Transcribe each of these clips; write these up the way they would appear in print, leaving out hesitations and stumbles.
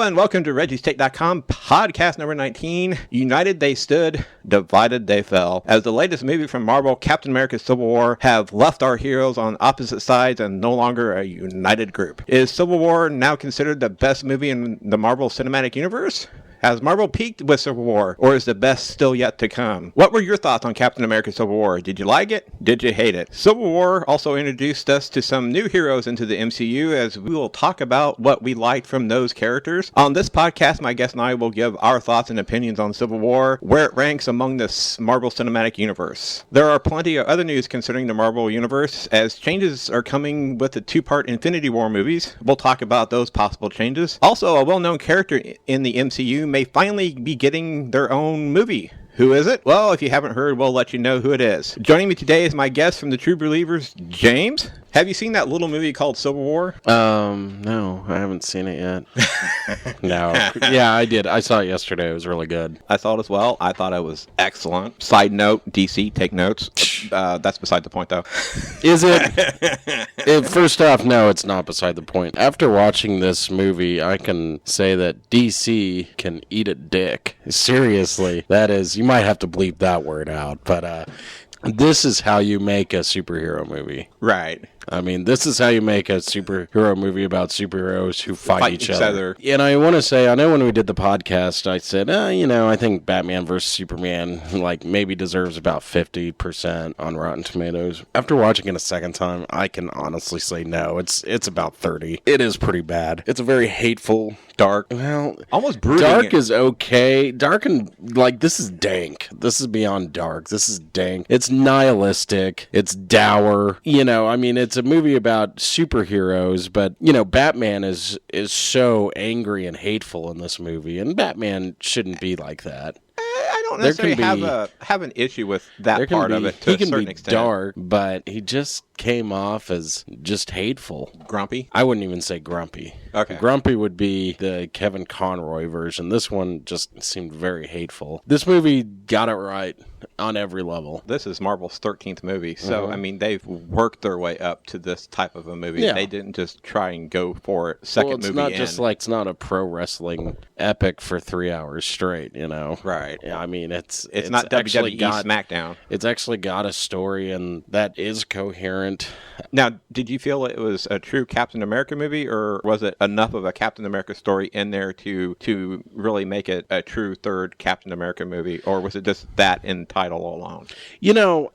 and welcome to Reggie'sTake.com podcast number 19. United they stood, divided they fell. As the latest movie from Marvel, Captain America Civil War, have left our heroes on opposite sides and no longer a united group. Is Civil War now considered the best movie in the Marvel Cinematic Universe? Has Marvel peaked with Civil War, or is the best still yet to come? What were your thoughts on Captain America Civil War? Did you like it? Did you hate it? Civil War also introduced us to some new heroes into the MCU, as we will talk about what we liked from those characters. On this podcast, my guest and I will give our thoughts and opinions on Civil War, where it ranks among the Marvel Cinematic Universe. There are plenty of other news concerning the Marvel Universe, as changes are coming with the two-part Infinity War movies. We'll talk about those possible changes. Also, a well-known character in the MCU may finally be getting their own movie. Who is it? Well, if you haven't heard, we'll let you know who it is. Joining me today is my guest from the True Believers, James. Have you seen that little movie called Civil War? No, I haven't seen it yet. No. Yeah, I did. I saw it yesterday. It was really good. I saw it as well. I thought it was excellent. Side note, DC, take notes. That's beside the point, though. Is it? First off, no, it's not beside the point. After watching this movie, I can say that DC can eat a dick. Seriously. That is, you might have to bleep that word out, but this is how you make a superhero movie. Right. I mean, this is how you make a superhero movie about superheroes who fight each other. And I want to say, I know when we did the podcast, I said, I think Batman vs. Superman, maybe deserves about 50% on Rotten Tomatoes. After watching it a second time, I can honestly say no. It's about 30. It is pretty bad. It's a very hateful, dark, almost brooding. Dark is okay. Dark and, this is dank. This is beyond dark. This is dank. It's nihilistic. It's dour. It's a movie about superheroes, but, Batman is so angry and hateful in this movie, and Batman shouldn't be like that. I don't necessarily have an issue with that part of it to a certain extent. He can be dark, but he just came off as just hateful. Grumpy? I wouldn't even say grumpy. Okay. Grumpy would be the Kevin Conroy version. This one just seemed very hateful. This movie got it right on every level. This is Marvel's 13th movie, so, they've worked their way up to this type of a movie. Yeah. They didn't just try and go for it second movie in. It's not a pro wrestling epic for 3 hours straight, Right. Yeah, it's not WWE SmackDown. It's actually got a story, and that is coherent. Now, did you feel it was a true Captain America movie, or was it enough of a Captain America story in there to really make it a true third Captain America movie, or was it just that in title alone?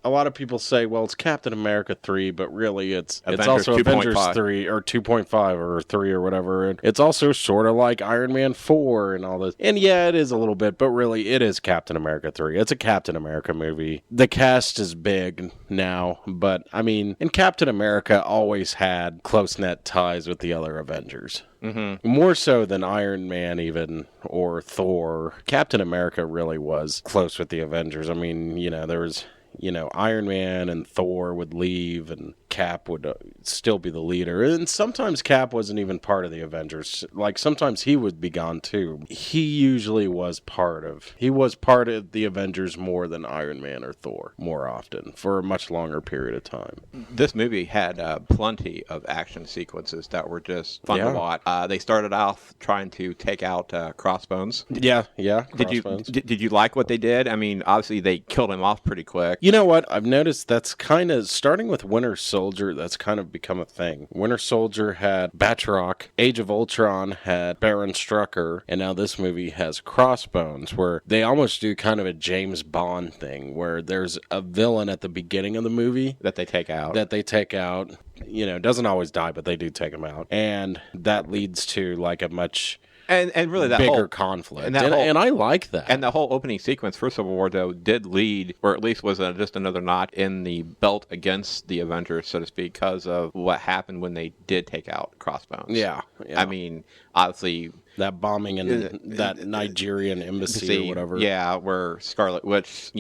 A lot of people say, well, it's Captain America 3, but really it's also 2. Avengers 5. 3 or 2.5 or 3 or whatever. And it's also sort of like Iron Man 4 and all this. And yeah, it is a little bit, but really it is Captain America 3. It's a Captain America movie. The cast is big now, but and Captain America always had close-knit ties with the other Avengers. Mm-hmm. More so than Iron Man even, or Thor. Captain America really was close with the Avengers. There was, Iron Man and Thor would leave, and Cap would still be the leader. And sometimes Cap wasn't even part of the Avengers. Sometimes he would be gone too. He usually was part of the Avengers more than Iron Man or Thor, more often, for a much longer period of time. This movie had plenty of action sequences that were just fun to watch. They started off trying to take out Crossbones. Yeah, Crossbones. Did you like what they did? Obviously they killed him off pretty quick. You know what? I've noticed that's kind of, starting with Winter Soldier, that's kind of become a thing. Winter Soldier had Batroc, Age of Ultron had Baron Strucker, and now this movie has Crossbones, where they almost do kind of a James Bond thing, where there's a villain at the beginning of the movie that they take out. Doesn't always die, but they do take him out. And that leads to a much... And really that bigger whole conflict. And I like that. And the whole opening sequence for Civil War, though, did lead, or at least was just another knot in the belt against the Avengers, so to speak, because of what happened when they did take out Crossbones. Yeah. Obviously... that bombing in that Nigerian embassy or whatever. Yeah, where Scarlet Witch,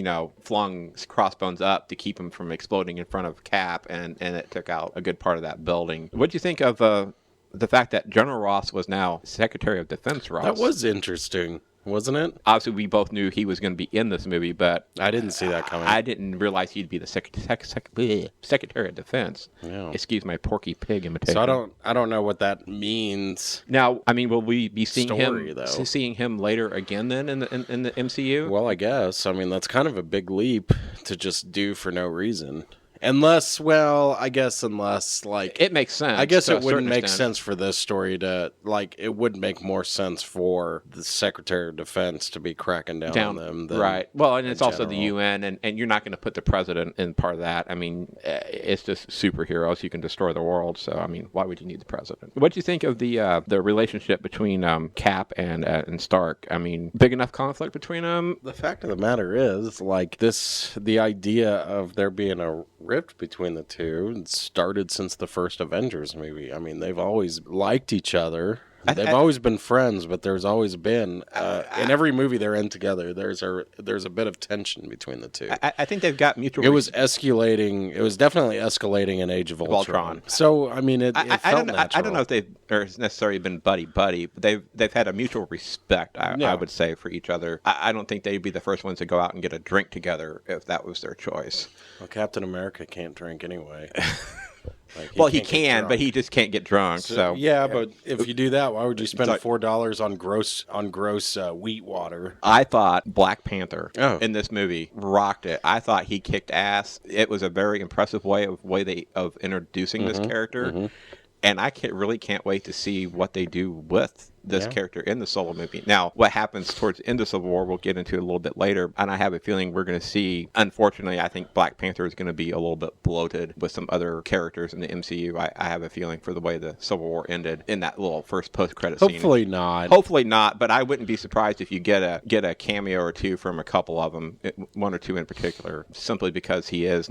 flung Crossbones up to keep him from exploding in front of Cap, and it took out a good part of that building. What'd you think of... the fact that General Ross was now Secretary of Defense Ross? That was interesting. wasn't it? Obviously, we both knew he was going to be in this movie, but I didn't see that coming. I didn't realize he'd be the Secretary of Defense. Yeah. Excuse my Porky Pig imitation. So I don't know what that means. Now, I mean, will we be seeing Story, him later again then in the MCU? Well, I guess. I mean, that's kind of a big leap to just do for no reason. Unless, like... It makes sense. I guess it wouldn't make sense for this story to, like, it would make more sense for the Secretary of Defense to be cracking down on them. Right. Well, and it's also the UN, and you're not going to put the president in part of that. I mean, it's just superheroes. You can destroy the world. So, I mean, why would you need the president? What do you think of the relationship between Cap and Stark? I mean, big enough conflict between them? The fact of the matter is, like, the idea of there being a rift between the two started since the first Avengers movie. I mean, they've always liked each other. They've always been friends, but there's always been in every movie they're in together. There's a bit of tension between the two. I think they've got mutual. It was escalating. It was definitely escalating in Age of Ultron. So I mean, it felt natural. I don't know if they've necessarily been buddy, but they've had a mutual respect. I would say for each other. I don't think they'd be the first ones to go out and get a drink together if that was their choice. Well, Captain America can't drink anyway. Like, he can, but he just can't get drunk. So yeah, but if you do that, why would you spend $4 on gross wheat water? I thought Black Panther in this movie rocked it. I thought he kicked ass. It was a very impressive way of introducing this character, and I really can't wait to see what they do with this character in the solo movie. Now, what happens towards the end of Civil War, we'll get into a little bit later, and I have a feeling we're going to see, unfortunately, I think Black Panther is going to be a little bit bloated with some other characters in the MCU. I have a feeling for the way the Civil War ended in that little first post-credit scene. Hopefully not. Hopefully not, but I wouldn't be surprised if you get a cameo or two from a couple of them, one or two in particular, simply because his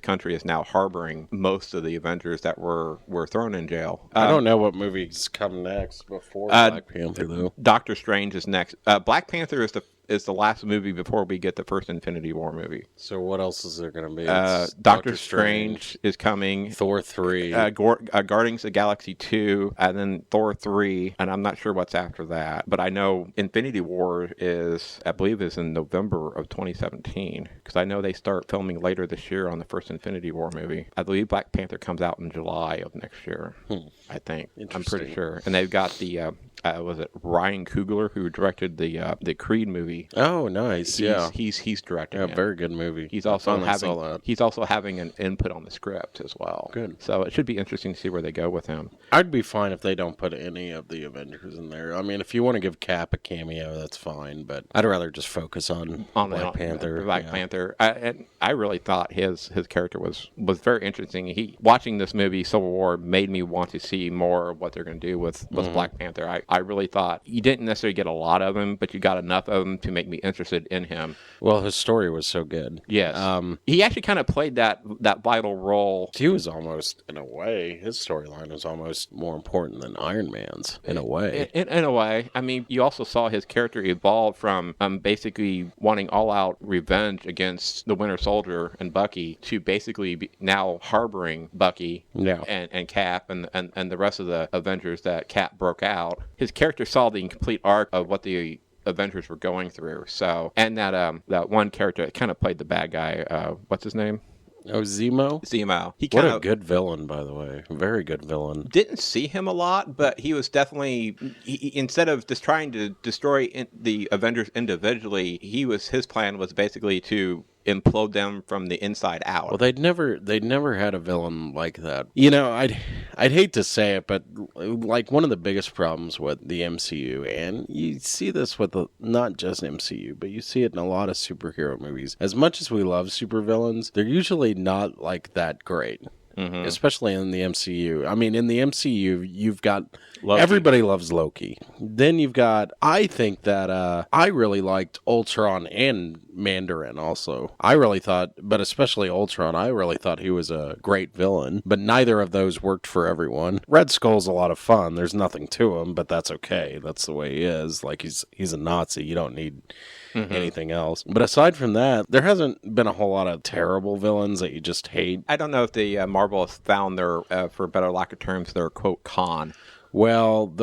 country is now harboring most of the Avengers that were thrown in jail. I don't know what movies come next before Black Panther, though. Doctor Strange is next. Black Panther is the last movie before we get the first Infinity War movie. So what else is there going to be? Doctor Strange is coming. Thor 3. Guardians of the Galaxy 2, and then Thor 3, and I'm not sure what's after that. But I know Infinity War I believe is in November of 2017, because I know they start filming later this year on the first Infinity War movie. I believe Black Panther comes out in July of next year, I think. I'm pretty sure. And they've got the... was it Ryan Coogler who directed the Creed movie? Oh, nice! He's directing. Yeah, very good movie. He's also having an input on the script as well. Good. So it should be interesting to see where they go with him. I'd be fine if they don't put any of the Avengers in there. I mean, if you want to give Cap a cameo, that's fine. But I'd rather just focus on Black Panther. Panther. I really thought his character was very interesting. Watching this movie Civil War made me want to see more of what they're going to do with Black Panther. I really thought you didn't necessarily get a lot of him, but you got enough of him to make me interested in him. Well, his story was so good. Yes. He actually kind of played that vital role. He was almost, in a way, his storyline was almost more important than Iron Man's, in a way. In a way. I mean, you also saw his character evolve from basically wanting all-out revenge against the Winter Soldier and Bucky to basically now harboring Bucky and Cap and the rest of the Avengers that Cap broke out. His character saw the complete arc of what the Avengers were going through. So, and that one character that kind of played the bad guy, what's his name? Oh, Zemo? Zemo. What a good villain, by the way. Very good villain. Didn't see him a lot, but he was definitely, instead of just trying to destroy the Avengers individually, his plan was basically to implode them from the inside out. Well, they'd never had a villain like that. You know, I'd hate to say it, but like one of the biggest problems with the MCU, and you see this with not just MCU, but you see it in a lot of superhero movies. As much as we love supervillains, they're usually not like that great. Mm-hmm. Especially in the MCU. I mean, in the MCU, you've got Loki. Everybody loves Loki. Then you've got, I think that I really liked Ultron and Mandarin also. I really thought, but especially Ultron, I really thought he was a great villain. But neither of those worked for everyone. Red Skull's a lot of fun. There's nothing to him, but that's okay. That's the way he is. Like, he's a Nazi. You don't need anything else. But aside from that, there hasn't been a whole lot of terrible villains that you just hate. I don't know if the Marvel has found their, for better lack of terms, their quote con. Well,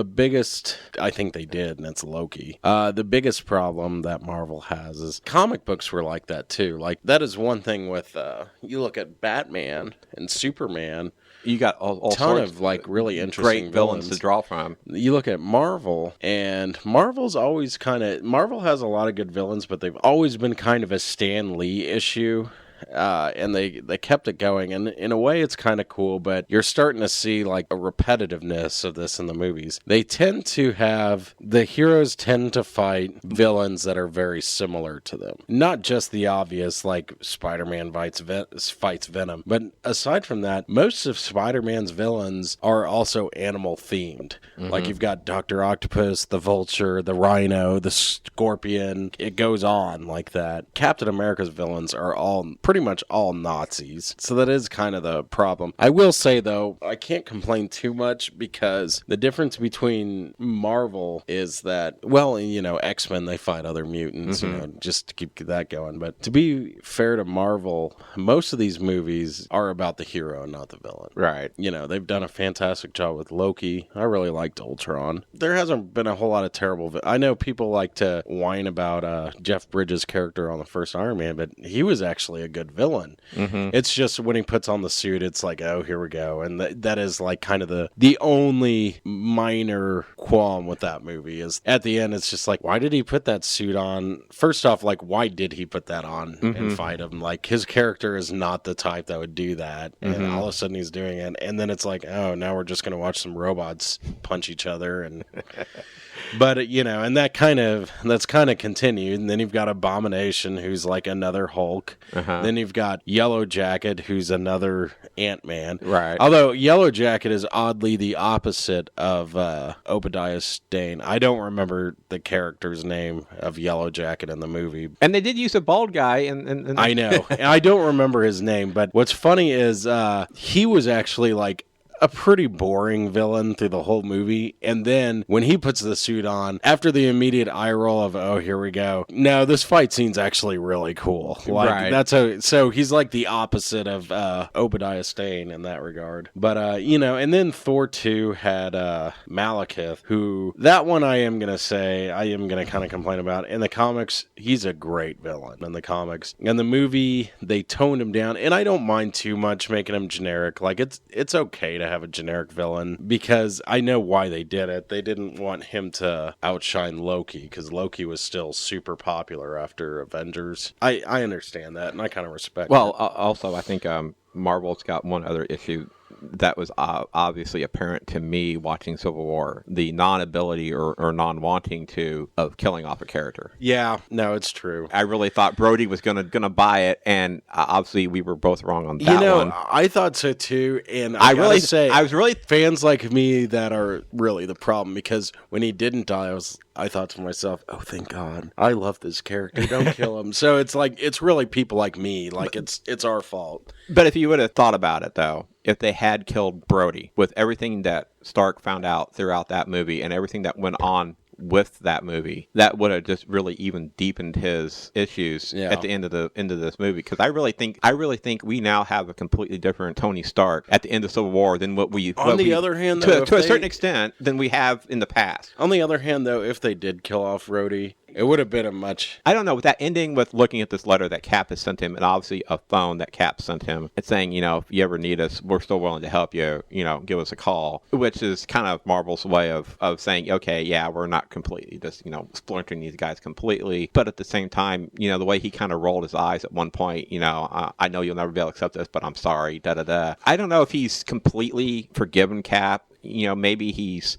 I think they did, and it's Loki. The biggest problem that Marvel has is comic books were like that too. Like, that is one thing with, you look at Batman and Superman. You got all ton sorts of like really interesting great villains to draw from. You look at Marvel, and Marvel has a lot of good villains, but they've always been kind of a Stan Lee issue. And they kept it going, and in a way it's kind of cool, but you're starting to see like a repetitiveness of this in the movies. The heroes tend to fight villains that are very similar to them, not just the obvious like Spider-Man fights Venom, but aside from that, most of Spider-Man's villains are also animal themed. Like, you've got Dr. Octopus, the Vulture, the Rhino, the Scorpion. It goes on like that. Captain America's villains are pretty much all Nazis. So that is kind of the problem. I will say, though, I can't complain too much, because the difference between Marvel is that, well, X-Men, they fight other mutants, just to keep that going. But to be fair to Marvel, most of these movies are about the hero, not the villain. Right. They've done a fantastic job with Loki. I really liked Ultron. There hasn't been a whole lot of terrible... I know people like to whine about Jeff Bridges' character on the first Iron Man, but he was actually a good villain. It's just when he puts on the suit, it's like, oh, here we go. And that is like kind of the only minor qualm with that movie is at the end, it's just like, why did he put that suit on? First off, like, why did he put that on and fight him? Like, his character is not the type that would do that. And all of a sudden he's doing it. And then it's like, oh, now we're just going to watch some robots punch each other. And but and that's kind of continued. And then you've got Abomination, who's like another Hulk. Then you've got Yellow Jacket, who's another Ant-Man. Right. Although Yellow Jacket is oddly the opposite of Obadiah Stane. I don't remember the character's name of Yellow Jacket in the movie. And they did use a bald guy. And I know. I don't remember his name, but what's funny is he was actually like a pretty boring villain through the whole movie. And then when he puts the suit on, after the immediate eye roll of, oh, here we go. No, this fight scene's actually really cool. Like, right. So he's like the opposite of Obadiah Stane in that regard. But, and then Thor 2 had Malekith, who, that one I am going to kind of complain about. In the comics, he's a great villain in the comics. In the movie, they toned him down, and I don't mind too much making him generic. Like, it's okay to have a generic villain, because I know why they did it. They didn't want him to outshine Loki, because Loki was still super popular after Avengers. I understand that, and I kind of respect it. Also, I think Marvel's got one other issue that was obviously apparent to me watching Civil War: the non-ability or non-wanting to of killing off a character. Yeah, no, it's true. I really thought Brody was gonna buy it, and obviously we were both wrong on that one. I thought so too, and I was really fans like me that are really the problem, because when he didn't die, I thought to myself, oh, thank God. I love this character. Don't kill him. So it's like, it's really people like me. Like, it's our fault. But if you would have thought about it, though, if they had killed Brody, with everything that Stark found out throughout that movie and everything that went on with that movie, that would have just really even deepened his issues at the end of this movie. Because I really think we now have a completely different Tony Stark at the end of Civil War than what we other hand, though, to a certain extent, than we have in the past. On the other hand, though, if they did kill off Rhodey, it would have been a much... I don't know, with that ending with looking at this letter that Cap has sent him, and obviously a phone that Cap sent him, it's saying, if you ever need us, we're still willing to help you, give us a call, which is kind of Marvel's way of saying, okay, yeah, we're not completely just, splintering these guys completely, but at the same time, the way he kind of rolled his eyes at one point, I know you'll never be able to accept this, but I'm sorry, da-da-da. I don't know if he's completely forgiven Cap. Maybe he's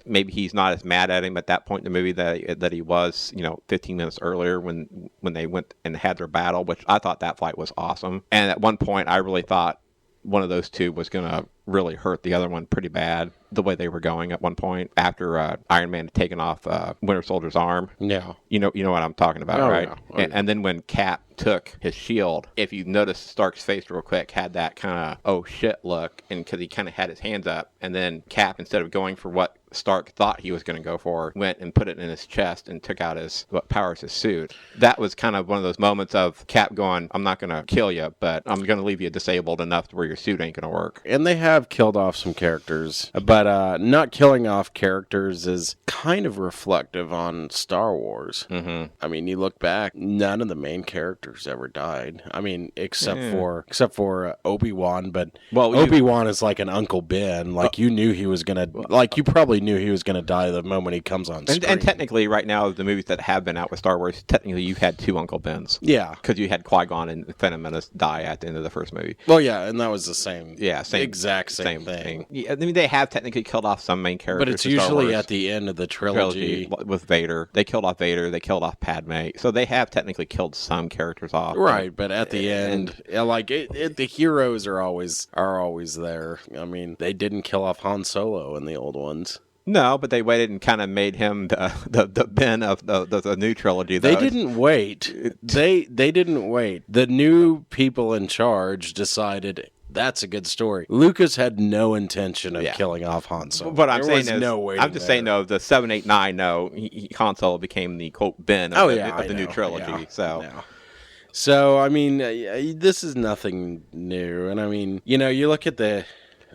not as mad at him at that point in the movie that he was, 15 minutes earlier when they went and had their battle, which I thought that fight was awesome. And at one point, I really thought one of those two was going to really hurt the other one pretty bad, the way they were going at one point after Iron Man had taken off Winter Soldier's arm. Yeah. You know what I'm talking about, right? Yeah. And then when Cap took his shield, if you notice Stark's face real quick, had that kind of, oh shit look, and because he kind of had his hands up, and then Cap, instead of going for what Stark thought he was going to go for, went and put it in his chest and took out what powers his suit. That was kind of one of those moments of Cap going, I'm not going to kill you, but I'm going to leave you disabled enough to where your suit ain't going to work. And they have killed off some characters, but not killing off characters is kind of reflective on Star Wars. Mm-hmm. I mean, you look back, none of the main characters ever died. I mean, except for Obi-Wan, but Obi-Wan is like an Uncle Ben. Like you knew he was gonna, like you probably knew he was gonna die the moment he comes on screen. And technically, right now, the movies that have been out with Star Wars, technically you had 2 Uncle Bens. Yeah, because you had Qui-Gon and Phantom Menace die at the end of the first movie. Well, yeah, and that was the same. Yeah, exact same thing. Yeah, I mean, they have technically killed off some main characters, but it's usually at the end of the trilogy with Vader. They killed off Vader. They killed off Padme. So they have technically killed some characters off. Right, but at the end, the heroes are always there. I mean, they didn't kill off Han Solo in the old ones. No, but they waited and kind of made him the Ben of the new trilogy. Though. They didn't wait. They didn't wait. The new people in charge decided that's a good story. Lucas had no intention of killing off Han Solo. But I'm saying the 7, 8, 9. No, Han Solo became the quote Ben of the new trilogy. Yeah. So I mean, this is nothing new, and I mean, you look at the.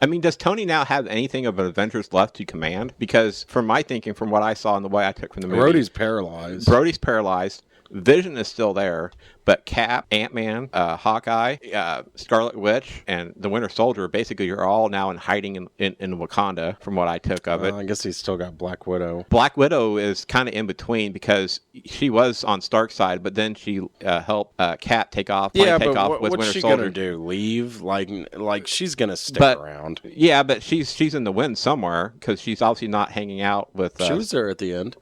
I mean, does Tony now have anything of an Avengers left to command? Because from my thinking, from what I saw and the way I took from the movie, Brody's paralyzed. Vision is still there, but Cap, Ant-Man, Hawkeye, Scarlet Witch, and the Winter Soldier basically are all now in hiding in Wakanda, from what I took of it. I guess he's still got Black Widow. Black Widow is kind of in between because she was on Stark's side, but then she helped Cap take off. With what's Winter she Soldier gonna do? Leave? Like she's gonna stick around? Yeah, but she's in the wind somewhere because she's obviously not hanging out with. She was there at the end.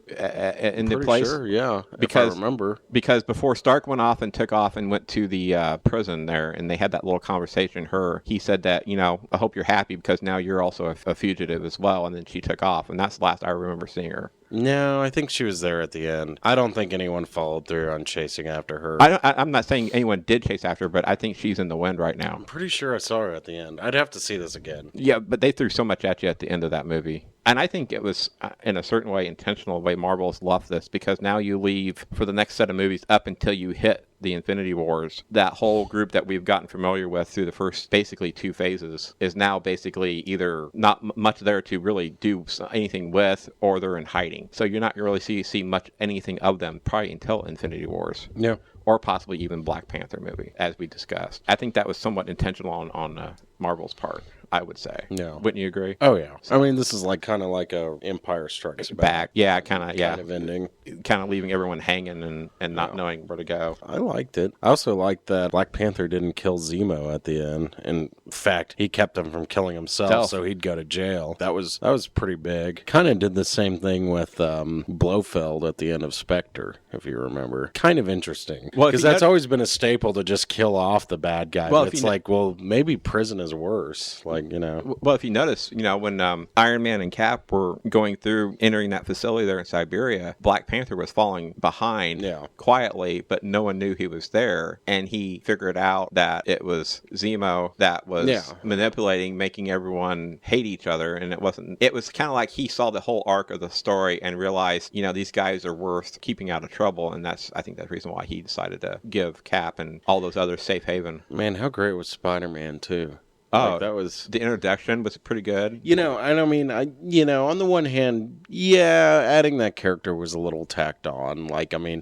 In the place, sure, yeah. Because if I remember, because before Stark went off and took off and went to the prison there, and they had that little conversation. He said that I hope you're happy because now you're also a fugitive as well. And then she took off, and that's the last I remember seeing her. No, I think she was there at the end. I don't think anyone followed through on chasing after her. I'm not saying anyone did chase after her, but I think she's in the wind right now. I'm pretty sure I saw her at the end. I'd have to see this again. Yeah, but they threw so much at you at the end of that movie. And I think it was, in a certain way, intentional way Marvel's left this, because now you leave, for the next set of movies, up until you hit the Infinity Wars, that whole group that we've gotten familiar with through the first, basically, 2 phases, is now basically either not much there to really do anything with, or they're in hiding. So you're not going to really see much anything of them probably until Infinity Wars. Yeah. Or possibly even Black Panther movie, as we discussed. I think that was somewhat intentional on Marvel's part, I would say. No. Wouldn't you agree? Oh, yeah. I mean, this is kind of like a Empire Strikes Back. Yeah, kind of ending. Kind of leaving everyone hanging and not knowing where to go. I liked it. I also liked that Black Panther didn't kill Zemo at the end. In fact, he kept him from killing himself, so he'd go to jail. That was pretty big. Kind of did the same thing with Blofeld at the end of Spectre, if you remember. Kind of interesting. Because that's always been a staple to just kill off the bad guy. Well, but it's maybe prison is worse. Well, if you notice, when Iron Man and Cap were going through, entering that facility there in Siberia, Black Panther was falling behind quietly, but no one knew he was there. And he figured out that it was Zemo that was manipulating, making everyone hate each other. And it was kind of like he saw the whole arc of the story and realized, these guys are worth keeping out of trouble. And I think that's the reason why he decided to give Cap and all those others safe haven. Man, how great was Spider-Man 2? Oh, that was the introduction was pretty good. On the one hand, adding that character was a little tacked on.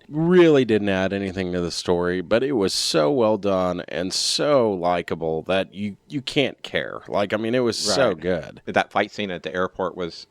Really didn't add anything to the story, but it was so well done and so likable that you can't care. It was so good. That fight scene at the airport was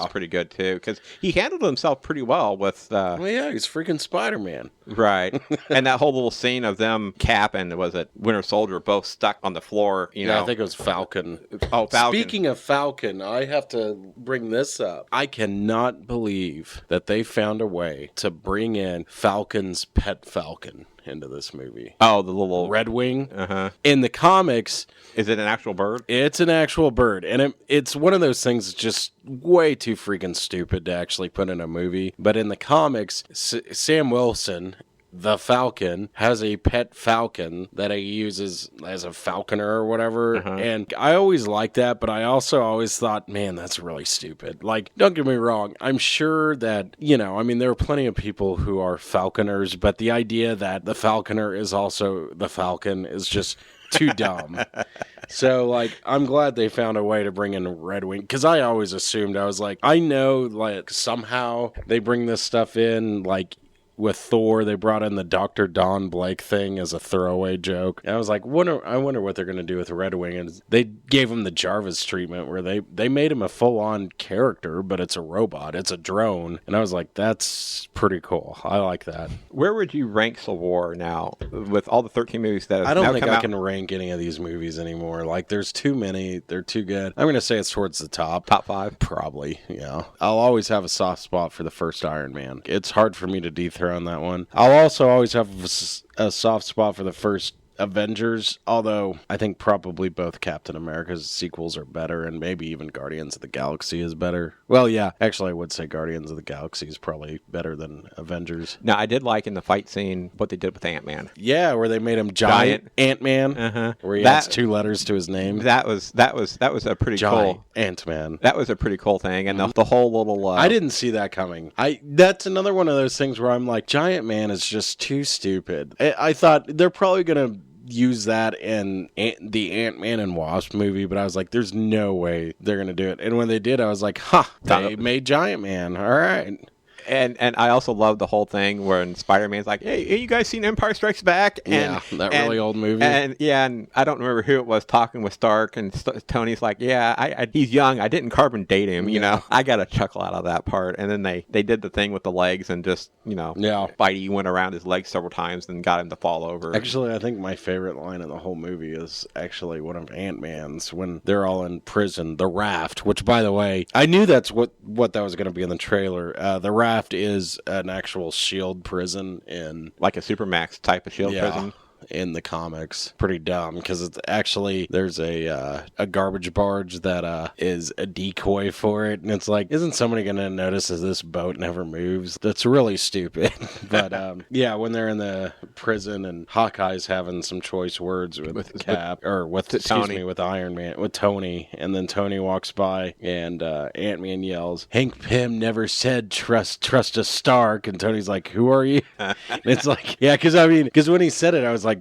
pretty good too, because he handled himself pretty well with. He's freaking Spider-Man. Right, and that whole little scene of them, Cap and Winter Soldier, both stuck on the floor. I think it was Falcon. Oh, Falcon. Speaking of Falcon, I have to bring this up. I cannot believe that they found a way to bring in Falcon's pet falcon into this movie. Oh, the little Red Wing. Uh-huh. In the comics, is it an actual bird? It's an actual bird, and it's one of those things that's just way too freaking stupid to actually put in a movie. But in the comics, Sam Wilson the Falcon has a pet falcon that he uses as a falconer or whatever. And I always liked that, but I also always thought, man, that's really stupid. Like, don't get me wrong. I'm sure that, there are plenty of people who are falconers, but the idea that the falconer is also the falcon is just too dumb. So, like, I'm glad they found a way to bring in Red Wing, because I always assumed, I was like, I know, like, somehow they bring this stuff in, like, with Thor, they brought in the Dr. Don Blake thing as a throwaway joke. And I was like, I wonder what they're going to do with Red Wing. And they gave him the Jarvis treatment where they made him a full-on character, but it's a robot. It's a drone. And I was like, that's pretty cool. I like that. Where would you rank Civil War now with all the 13 movies that have I don't now think come I out? can rank any of these movies anymore. Like, there's too many. They're too good. I'm going to say it's towards the top. Top 5? Probably, yeah. I'll always have a soft spot for the first Iron Man. It's hard for me to dethrone that one. I'll also always have a soft spot for the first Avengers, although I think probably both Captain America's sequels are better, and maybe even Guardians of the Galaxy is better. Well, yeah, actually I would say Guardians of the Galaxy is probably better than Avengers. Now, I did like in the fight scene what they did with Ant-Man. Yeah, where they made him giant Ant-Man, where he adds 2 letters to his name. That was a pretty Giant cool Ant-Man. That was a pretty cool thing, and the whole little. I didn't see that coming. That's another one of those things where I'm like, Giant Man is just too stupid. I thought they're probably gonna use that in the Ant-Man and Wasp movie, but I was like, there's no way they're gonna do it. And when they did, I was like, they made Giant Man. All right. And I also love the whole thing when Spider-Man's like, hey, you guys seen Empire Strikes Back? And, that really old movie. And I don't remember who it was talking with Stark, and Tony's like, yeah, he's young. I didn't carbon date him, you know. I got a chuckle out of that part. And then they did the thing with the legs and just, Spidey went around his legs several times and got him to fall over. Actually, I think my favorite line in the whole movie is actually one of Ant-Man's when they're all in prison, the Raft, which, by the way, I knew that's what that was going to be in the trailer. The Raft is an actual SHIELD prison in like a Supermax type of SHIELD prison. In the comics. Pretty dumb, because it's actually, there's a garbage barge that is a decoy for it, and it's like, isn't somebody gonna notice as this boat never moves? That's really stupid. But when they're in the prison and Hawkeye's having some choice words with Cap, or with Iron Man, with Tony, and then Tony walks by and Ant-Man yells, Hank Pym never said trust a Stark, and Tony's like, who are you? And it's like, yeah, because when he said it, I was like,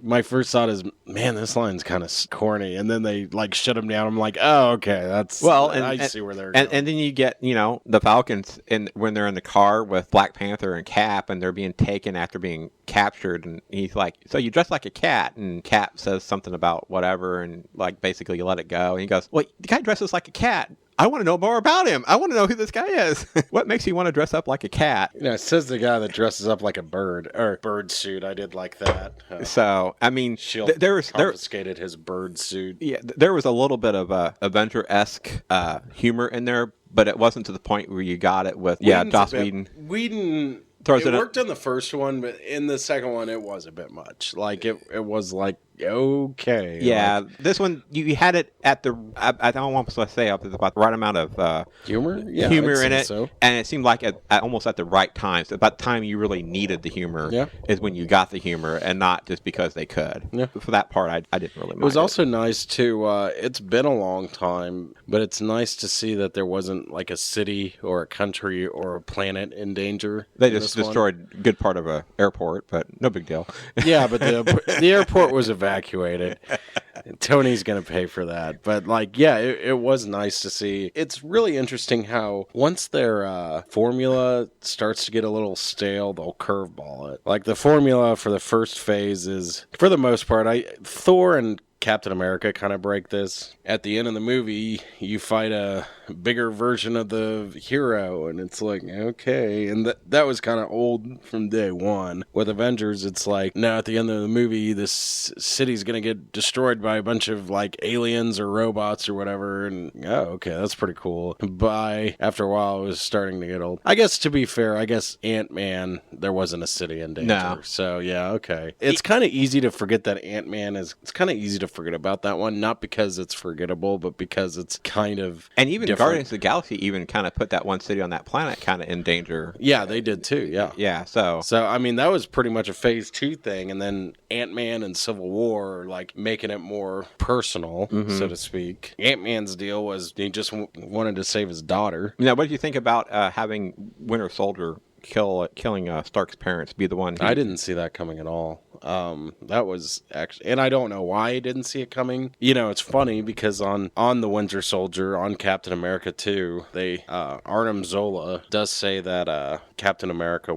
my first thought is, man, this line's kind of corny. And then they like shut him down. I'm like, oh, okay, that's I see where they're going. And then you get, the Falcons when they're in the car with Black Panther and Cap, and they're being taken after being captured, and he's like, so you dress like a cat, and Cap says something about whatever, and like basically you let it go, and he goes, well, the guy dresses like a cat. I want to know more about him. I want to know who this guy is. What makes you want to dress up like a cat? It says the guy that dresses up like a bird, or bird suit. I did like that. So, I mean, SHIELD confiscated his bird suit. Yeah, there was a little bit of Avenger-esque humor in there, but it wasn't to the point where you got it with, Joss Whedon. Whedon... It worked in the first one, but in the second one, it was a bit much. Like, it was like, okay. Yeah, this one, you had it at the, I don't want to say about the right amount of humor in it. So. And it seemed like almost at the right time. So about the time you really needed the humor is when you got the humor, and not just because they could. Yeah. For that part, I didn't really mind. It was also nice to, it's been a long time, but it's nice to see that there wasn't like a city or a country or a planet in danger. They just destroyed a good part of a airport, but no big deal. Yeah, but the airport was evacuated. Tony's gonna pay for that. But it was nice to see. It's really interesting how once their formula starts to get a little stale, they'll curveball it. Like the formula for the first phase is, for the most part, Thor and Captain America kind of break this. At the end of the movie, you fight a bigger version of the hero, and it's like, okay. And that was kind of old from day one. With Avengers, it's like, no, at the end of the movie, this city's going to get destroyed by a bunch of like aliens or robots or whatever, and okay, that's pretty cool. But after a while, it was starting to get old. I guess, to be fair, Ant-Man, there wasn't a city in danger. No. So, yeah, okay. It's kind of easy to forget that Ant-Man is, it's kind of easy to to forget about that one. Not because it's forgettable, but because it's kind of And even different. Guardians of the Galaxy even kind of put that one city on that planet kind of in danger. Yeah, they did too, yeah. Yeah, so I mean, that was pretty much a phase 2 thing, and then Ant-Man and Civil War are like making it more personal, so to speak. Ant-Man's deal was he just wanted to save his daughter. now, what did you think about having Winter Soldier killing Stark's parents be the one? I didn't see that coming at all. That was actually, and I don't know why I didn't see it coming. You know, it's funny because on the Winter Soldier, on Captain America 2, they Arnim Zola does say that Captain America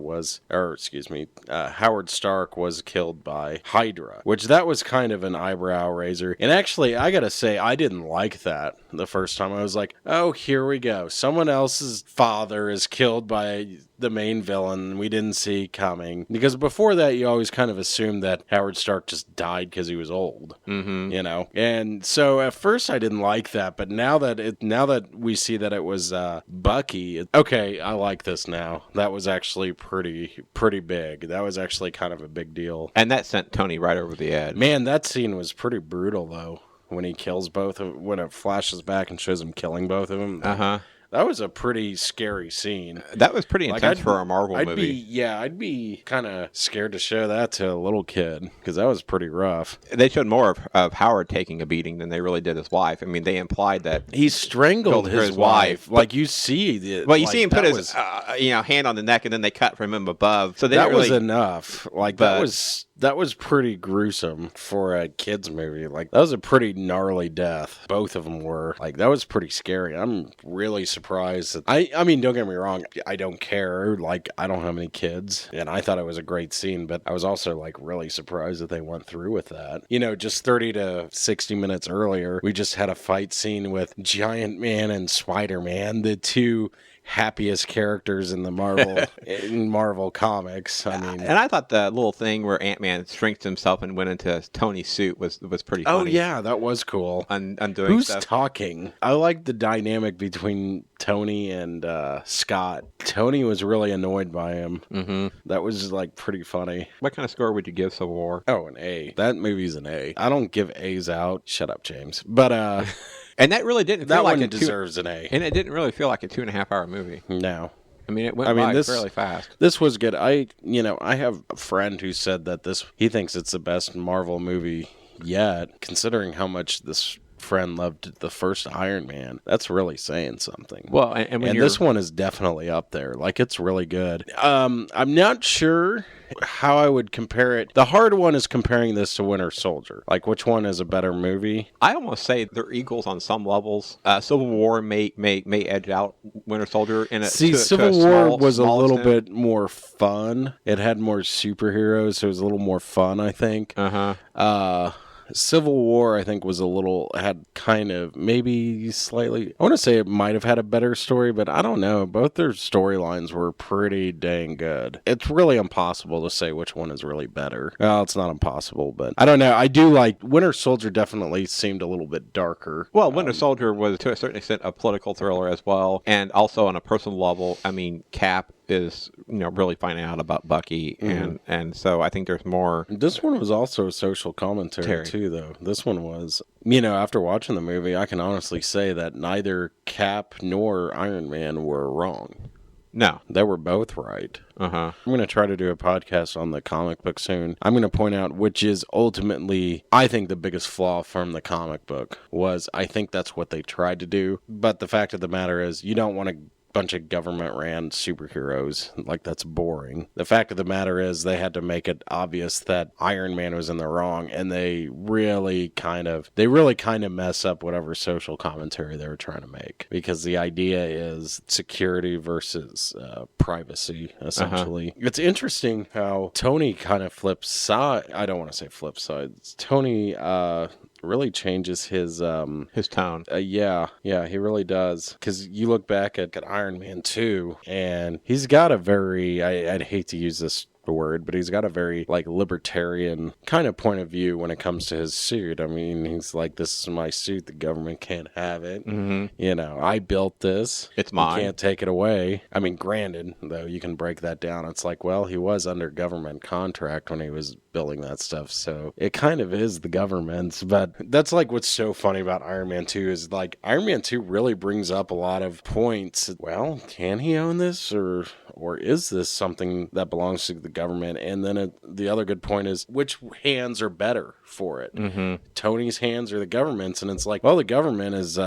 Howard Stark was killed by Hydra, which that was kind of an eyebrow raiser. And actually, I gotta say, I didn't like that the first time. I was like, oh, here we go. Someone else's father is killed by the main villain we didn't see coming. Because before that, you always kind of assumed that Howard Stark just died because he was old. Mm-hmm. You know? And so at first I didn't like that, but now that we see that it was Bucky, okay, I like this now. That was actually pretty big. That was actually kind of a big deal. And that sent Tony right over the edge. Man, that scene was pretty brutal, though. When he kills both of when it flashes back and shows him killing both of them. Uh-huh. That was a pretty scary scene. That was pretty intense for a Marvel movie. I'd be kind of scared to show that to a little kid, because that was pretty rough. They showed more of Howard taking a beating than they really did his wife. I mean, they implied that he strangled his wife. Like, you see the... Well, you see him put his hand on the neck, and then they cut from him above. So that was enough. Like, that was pretty gruesome for a kid's movie. Like, that was a pretty gnarly death. Both of them were. Like, that was pretty scary. I'm really surprised. I mean, don't get me wrong. I don't care. Like, I don't have any kids. And I thought it was a great scene, but I was also, like, really surprised that they went through with that. You know, just 30 to 60 minutes earlier, we just had a fight scene with Giant Man and Spider-Man, the two happiest characters in the Marvel comics. I mean, and I thought the little thing where Ant-Man shrinks himself and went into Tony's suit was pretty funny. Oh yeah, that was cool. Undoing Who's stuff. talking? I like the dynamic between Tony and Scott. Tony was really annoyed by him. Mm-hmm. That was like pretty funny. What kind of score would you give Civil War? Oh, an A. That movie's an A. I don't give A's out. Shut up, James. But and that really didn't feel that like one deserves an A. And it didn't really feel like a 2.5-hour movie. No. I mean, it went by fairly fast. This was good. I have a friend who said that he thinks it's the best Marvel movie yet, considering how much this friend loved the first Iron Man. That's really saying something. Well, and this one is definitely up there. Like, it's really good. I'm not sure how I would compare it. The hard one is comparing this to Winter Soldier. Like, which one is a better movie? I almost say they're equals on some levels. Civil War may edge out Winter Soldier in a Civil War was a little bit more fun. It had more superheroes, so it was a little more fun, I think. Civil War, I think, had kind of maybe slightly, I want to say it might have had a better story, but I don't know. Both their storylines were pretty dang good. It's really impossible to say which one is really better. Well, it's not impossible, but I don't know. I do like Winter Soldier definitely seemed a little bit darker. Well, Winter Soldier was to a certain extent a political thriller as well, and also on a personal level, I mean, Cap is really finding out about Bucky, and so I think there's more. This one was also a social commentary too, though. This one was, after watching the movie, I can honestly say that neither Cap nor Iron Man were wrong. No, they were both right. I'm going to try to do a podcast on the comic book soon. I'm going to point out which is ultimately, I think, the biggest flaw from the comic book was I think that's what they tried to do. But the fact of the matter is, you don't want to bunch of government-ran superheroes. Like, that's boring. The fact of the matter is they had to make it obvious that Iron Man was in the wrong, and they really kind of mess up whatever social commentary they were trying to make. Because the idea is security versus privacy, essentially. It's interesting how Tony kind of flips sides. I don't want to say flip sides. Tony really changes his tone. Yeah, he really does. Because you look back at Iron Man 2, and he's got a very, I'd hate to use this word, but he's got a very like libertarian kind of point of view when it comes to his suit. I mean, he's like, this is my suit. The government can't have it. You know, I built this. It's mine. You can't take it away. I mean, granted, though, you can break that down. It's like, well, he was under government contract when he was building that stuff, so it kind of is the government's. But that's like what's so funny about Iron Man 2 is like Iron Man 2 really brings up a lot of points. Well, can he own this, or is this something that belongs to the government? And then the other good point is, which hands are better for it? Tony's hands or the government's? And it's like, well, the government is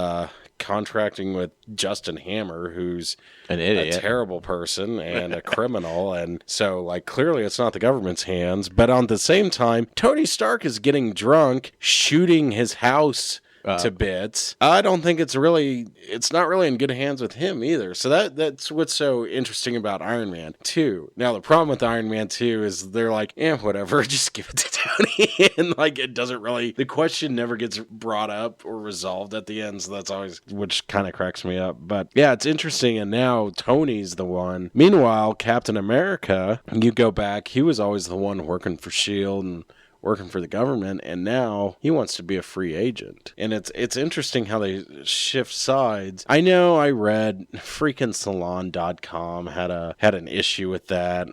contracting with Justin Hammer, who's an idiot, a terrible person and a criminal, and so like clearly it's not the government's hands. But on the same time, Tony Stark is getting drunk, shooting his house to bits. I don't think it's not really in good hands with him either. So that's what's so interesting about Iron Man 2. Now the problem with Iron Man 2 is they're like, whatever, just give it to Tony. And like it doesn't really, the question never gets brought up or resolved at the end. So that's always, which kind of cracks me up. But yeah, it's interesting. And now Tony's the one. Meanwhile, Captain America, you go back, he was always the one working for S.H.I.E.L.D. and working for the government, and now he wants to be a free agent. And it's interesting how they shift sides. I know I read freaking Salon.com had an issue with that,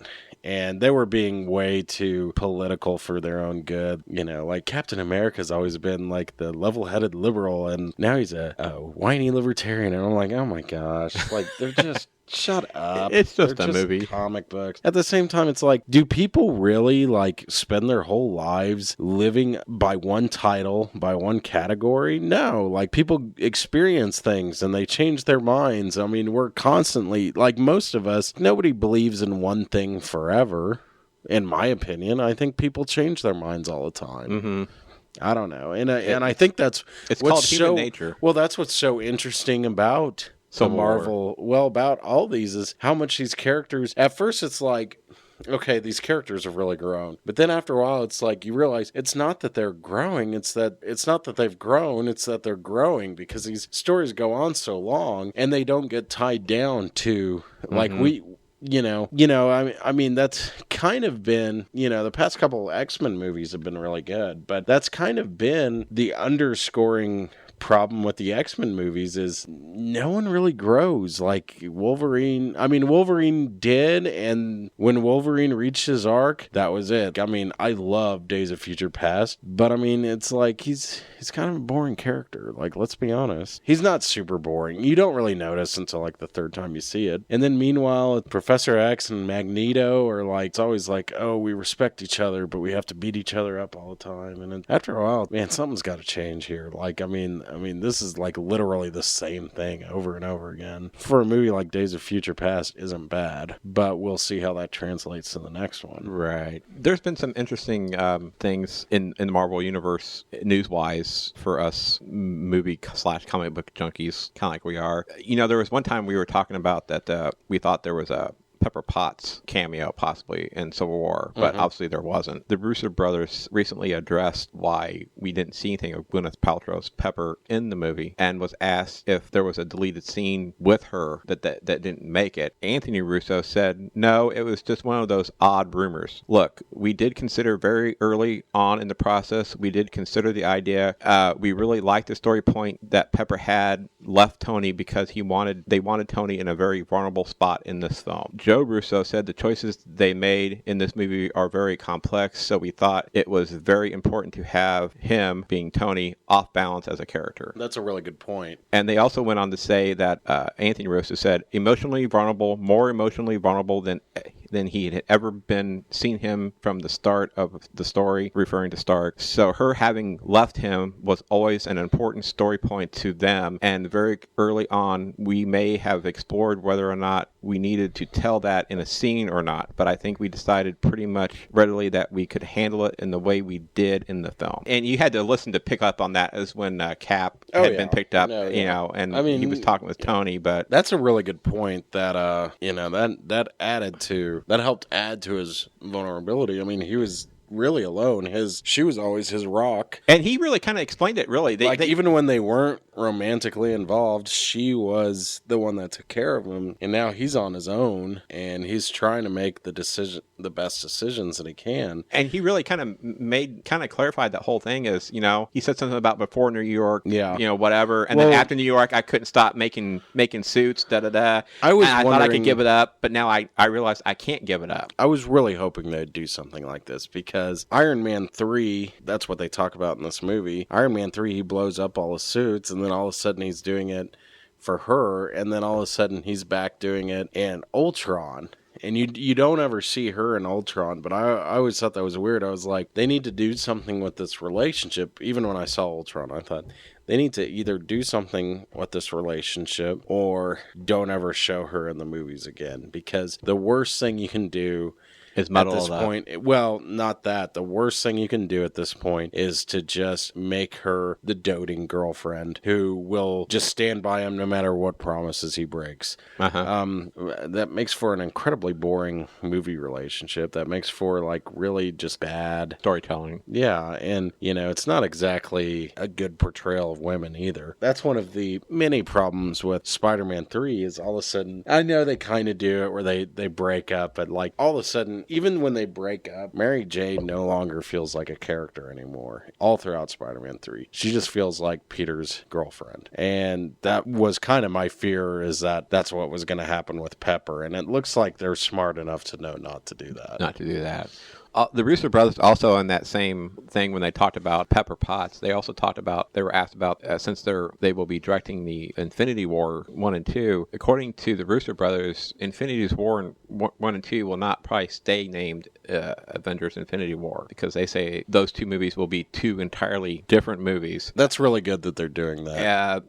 and they were being way too political for their own good. You know, like Captain America's always been like the level-headed liberal, and now he's a whiny libertarian. And I'm like, oh my gosh, like they're just shut up. It's just They're a movie. Comic books. At the same time, it's like, do people really like spend their whole lives living by one title, by one category? No. Like people experience things and they change their minds. I mean, we're constantly, like most of us, nobody believes in one thing forever. In my opinion, I think people change their minds all the time. I don't know. And I think it's called human nature. Well, that's what's so interesting about the Marvel, about all these is how much these characters, at first it's like, okay, these characters have really grown. But then after a while, it's like you realize it's not that they're growing. It's not that they've grown. It's that they're growing because these stories go on so long and they don't get tied down to like I mean, that's kind of been, the past couple of X-Men movies have been really good, but that's kind of been the underscoring problem with the X-Men movies is no one really grows. Like Wolverine did, and when Wolverine reached his arc, that was it. I mean, I love Days of Future Past, but I mean, it's like he's kind of a boring character. Like, let's be honest. He's not super boring. You don't really notice until like the third time you see it. And then meanwhile, Professor X and Magneto are like, it's always like, oh, we respect each other, but we have to beat each other up all the time. And then after a while, man, something's got to change here. Like, I mean, this is like literally the same thing over and over again. For a movie like Days of Future Past isn't bad, but we'll see how that translates to the next one. Right. There's been some interesting things in the Marvel Universe, news-wise, for us movie/comic book junkies, kind of like we are. There was one time we were talking about that we thought there was a Pepper Potts cameo possibly in Civil War, but obviously there wasn't. The Russo brothers recently addressed why we didn't see anything of Gwyneth Paltrow's Pepper in the movie, and was asked if there was a deleted scene with her that didn't make it. Anthony Russo said, no, it was just one of those odd rumors. Look, we did consider very early on in the process, we did consider the idea. We really liked the story point that Pepper had left Tony because they wanted Tony in a very vulnerable spot in this film. Joe Russo said the choices they made in this movie are very complex, so we thought it was very important to have him, being Tony, off balance as a character. That's a really good point. And they also went on to say that Anthony Russo said, more emotionally vulnerable than he had ever been, seen him from the start of the story, referring to Stark. So her having left him was always an important story point to them, and very early on, we may have explored whether or not we needed to tell that in a scene or not, but I think we decided pretty much readily that we could handle it in the way we did in the film. And you had to listen to pick up on that as when Cap had been picked up, and he was talking with Tony, but... That's a really good point that, that helped add to his vulnerability. I mean, he was really alone. She was always his rock. And he really kind of explained it, really. Even when they weren't romantically involved, she was the one that took care of him. And now he's on his own, and he's trying to make the best decisions that he can. And he really kind of clarified that whole thing is, he said something about before New York, whatever. And then after New York, I couldn't stop making suits, da-da-da. I thought I could give it up, but now I realized I can't give it up. I was really hoping they'd do something like this, because Iron Man 3, that's what they talk about in this movie. Iron Man 3, he blows up all his suits, and then all of a sudden he's doing it for her, and then all of a sudden he's back doing it in Ultron. And you don't ever see her in Ultron, but I always thought that was weird. I was like, they need to do something with this relationship. Even when I saw Ultron, I thought they need to either do something with this relationship or don't ever show her in the movies again. Because the worst thing you can do at this point, well, not that. The worst thing you can do at this point is to just make her the doting girlfriend who will just stand by him no matter what promises he breaks. That makes for an incredibly boring movie relationship. That makes for really just bad storytelling. Yeah, and it's not exactly a good portrayal of women either. That's one of the many problems with Spider-Man 3 is all of a sudden, I know they kind of do it where they break up, but all of a sudden, even when they break up, Mary Jane no longer feels like a character anymore. All throughout Spider-Man 3. She just feels like Peter's girlfriend. And that was kind of my fear, is that that's what was going to happen with Pepper. And it looks like they're smart enough to know not to do that. The Russo brothers also in that same thing when they talked about Pepper Potts, they also they were asked about, since they will be directing the Infinity War 1 and 2, according to the Russo brothers, Infinity War 1 and 2 will not probably stay named Avengers Infinity War, because they say those two movies will be two entirely different movies. That's really good that they're doing that.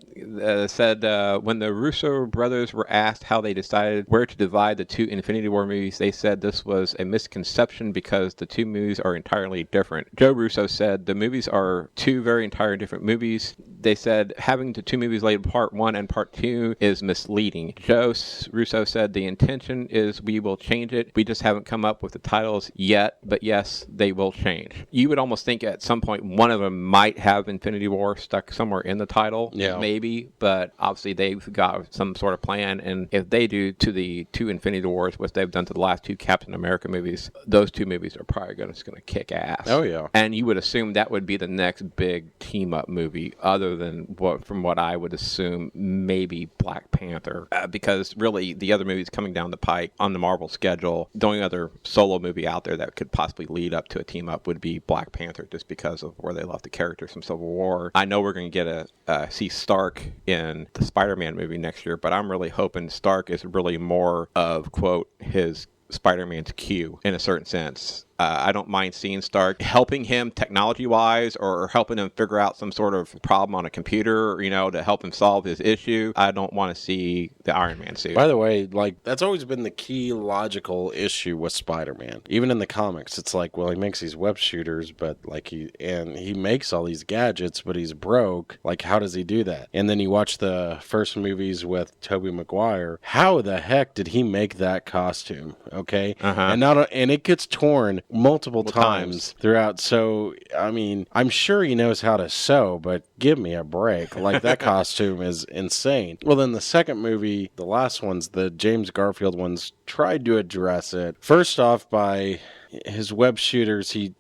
Said when the Russo brothers were asked how they decided where to divide the two Infinity War movies, they said this was a misconception because the two movies are entirely different. Joe Russo said the movies are two very entirely different movies. They said having the two movies labeled Part 1 and Part 2 is misleading. Joe Russo said the intention is we will change it. We just haven't come up with the titles yet, but yes, they will change. You would almost think at some point one of them might have Infinity War stuck somewhere in the title, maybe, but obviously they've got some sort of plan, and if they do to the two Infinity Wars what they've done to the last two Captain America movies, those two movies are probably going to kick ass. Oh, yeah. And you would assume that would be the next big team-up movie, other than from what I would assume, maybe Black Panther, because really the other movies coming down the pike on the Marvel schedule, the only other solo movie out there that could possibly lead up to a team-up would be Black Panther, just because of where they left the characters from Civil War. I know we're going to get see Stark in the Spider-Man movie next year, but I'm really hoping Stark is really more of, quote, his Spider-Man's Q in a certain sense. I don't mind seeing Stark helping him technology-wise or helping him figure out some sort of problem on a computer, to help him solve his issue. I don't want to see the Iron Man suit. By the way, that's always been the key logical issue with Spider-Man. Even in the comics, it's he makes these web shooters, but he makes all these gadgets, but he's broke. How does he do that? And then you watch the first movies with Tobey Maguire. How the heck did he make that costume? Okay? And it gets torn multiple times throughout. So, I'm sure he knows how to sew, but give me a break. That costume is insane. Well, then the second movie, the last ones, the James Garfield ones, tried to address it. First off, by his web shooters, he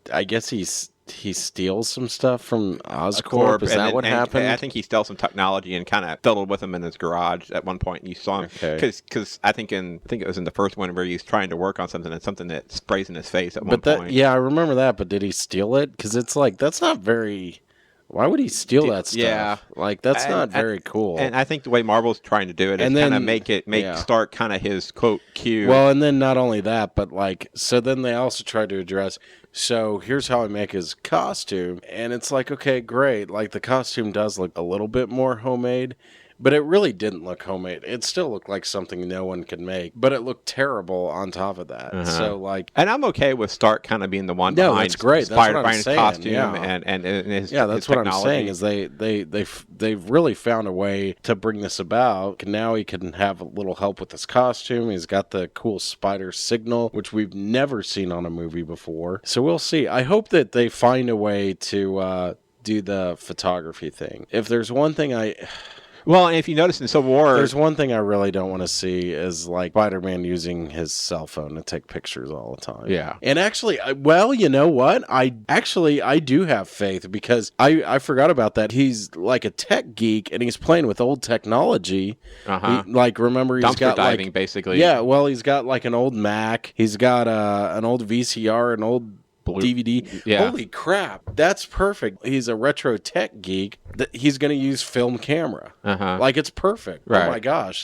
steals some stuff from Oscorp. Is that what happened? I think he stole some technology and kind of fiddled with him in his garage at one point. And you saw him because I think it was in the first one where he's trying to work on something and something that sprays in his face at one point. Yeah, I remember that. But did he steal it? Because it's that's not very. Why would he steal that stuff? Yeah. That's not very cool. And I think the way Marvel's trying to do it is kind of make Stark kind of his, quote, Q. Well, and then not only that, but so then they also tried to address, so here's how I make his costume. And it's okay, great. The costume does look a little bit more homemade, But it really didn't look homemade. It still looked like something no one could make, but it looked terrible on top of that. So, like... And I'm okay with Stark kind of being the one No, behind that's great. That's what I'm Spider-Man's saying. costume Yeah. and his Yeah, that's his what I'm technology. saying is they've really found a way to bring this about. Now he can have a little help with his costume. He's got the cool spider signal, which we've never seen on a movie before. So we'll see. I hope that they find a way to do the photography thing. If there's one thing Well, and if you notice in Civil War... There's one thing I really don't want to see is like Spider-Man using his cell phone to take pictures all the time. Yeah. And actually, well, you know what? I do have faith because I forgot about that. He's like a tech geek and he's playing with old technology. Remember he's dumpster got diving, like... basically. Yeah, well, he's got like an old Mac. He's got an old VCR, an old... DVD. Yeah. Holy crap. That's perfect. He's a retro tech geek. He's going to use film camera. Like, it's perfect. Right. Oh my gosh.